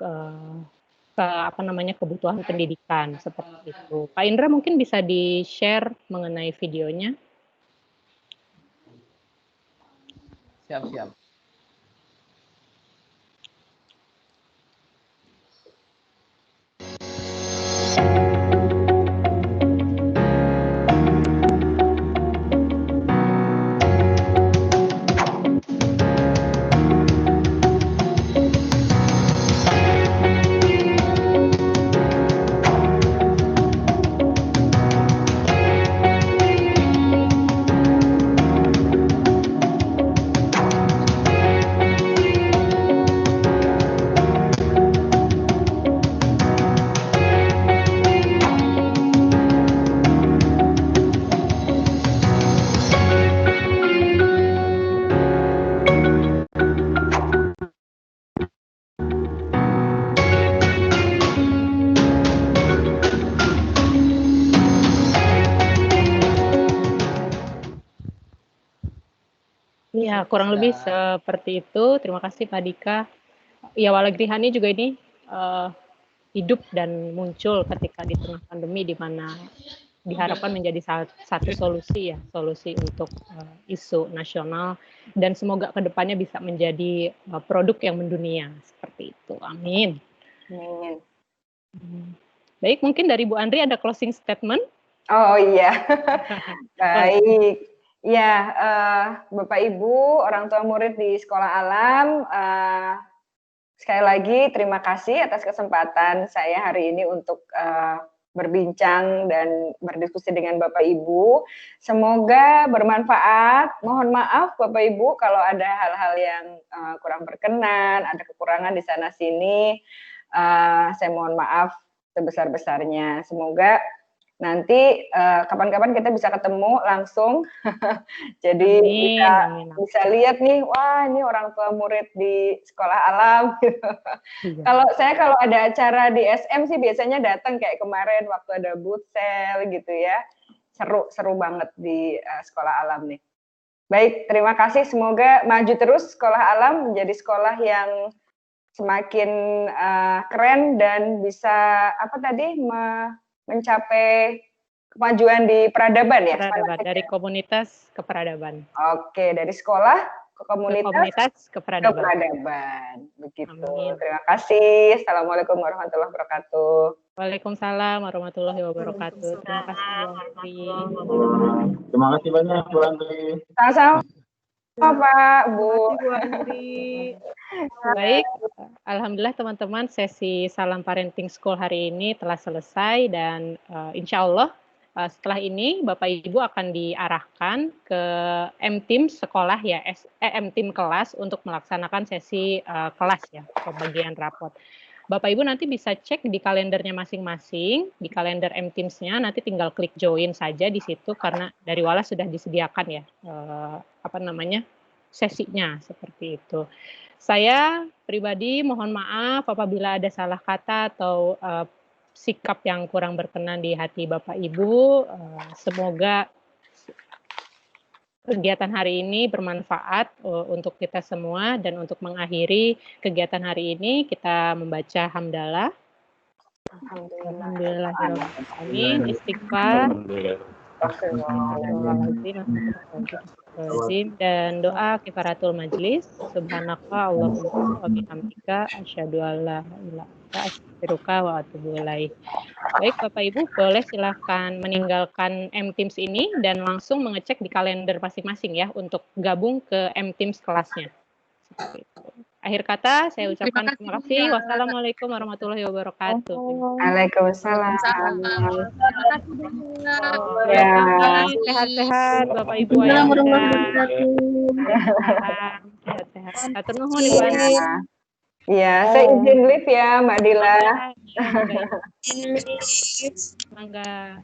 kebutuhan pendidikan seperti itu. Pak Indra mungkin bisa di-share mengenai videonya. Siap. Ya, kurang lebih seperti itu. Terima kasih Pak Dika. Ya, Walagrihani juga ini hidup dan muncul ketika di tengah pandemi, di mana diharapkan menjadi satu solusi untuk isu nasional, dan semoga kedepannya bisa menjadi produk yang mendunia seperti itu. Amin. Amin. Baik, mungkin dari Bu Andri ada closing statement. Oh iya, baik. Ya, Bapak Ibu, orang tua murid di Sekolah Alam, sekali lagi terima kasih atas kesempatan saya hari ini untuk berbincang dan berdiskusi dengan Bapak Ibu. Semoga bermanfaat. Mohon maaf Bapak Ibu kalau ada hal-hal yang kurang berkenan, ada kekurangan di sana sini. Saya mohon maaf sebesar-besarnya. Semoga Nanti kapan-kapan kita bisa ketemu langsung. Jadi bisa lihat nih, wah ini orang tua murid di sekolah alam. Iya. Kalau ada acara di SM sih biasanya datang kayak kemarin waktu ada booth sale gitu ya. Seru banget di sekolah alam nih. Baik, terima kasih. Semoga maju terus sekolah alam menjadi sekolah yang semakin keren dan bisa mencapai kemajuan di peradaban ya. Peradaban, dari komunitas ke peradaban. Oke, dari sekolah ke komunitas ke peradaban. Begitu. Amin. Terima kasih. Assalamualaikum warahmatullahi wabarakatuh. Waalaikumsalam warahmatullahi wabarakatuh. Terima kasih Bu Andri. Terima kasih banyak Bu Andri. Sama-sama Pak, Bu Andri. Baik, alhamdulillah teman-teman, sesi Salam Parenting School hari ini telah selesai dan insya Allah setelah ini Bapak Ibu akan diarahkan ke M-Team sekolah ya, M-Team kelas untuk melaksanakan sesi kelas ya, pembagian rapot. Bapak Ibu nanti bisa cek di kalendernya masing-masing, di kalender M-Teams-nya, nanti tinggal klik join saja di situ karena dari Wala sudah disediakan ya, sesinya seperti itu. Saya pribadi mohon maaf apabila ada salah kata atau sikap yang kurang berkenan di hati Bapak Ibu. Semoga kegiatan hari ini bermanfaat untuk kita semua, dan untuk mengakhiri kegiatan hari ini kita membaca hamdalah. Alhamdulillahirrahmanirrahim. Istighfar. Dan doa kifaratul majlis. Subhanaka Allahumma wa bihamdika asyhadu an la ilaha illa anta astaghfiruka wa atubu ilaik. Baik Bapak Ibu, boleh silahkan meninggalkan M-Teams ini dan langsung mengecek di kalender masing-masing ya untuk gabung ke M-Teams kelasnya. Seperti itu. Akhir kata saya ucapkan terima kasih. Wassalamualaikum warahmatullahi wabarakatuh. Waalaikumsalam. Ya, sehat-sehat Bapak Ibu ayah. Sehat-sehat. Atur nuhun Ibu Andri. Ya, saya izin live ya Mbak Dila. Mangga.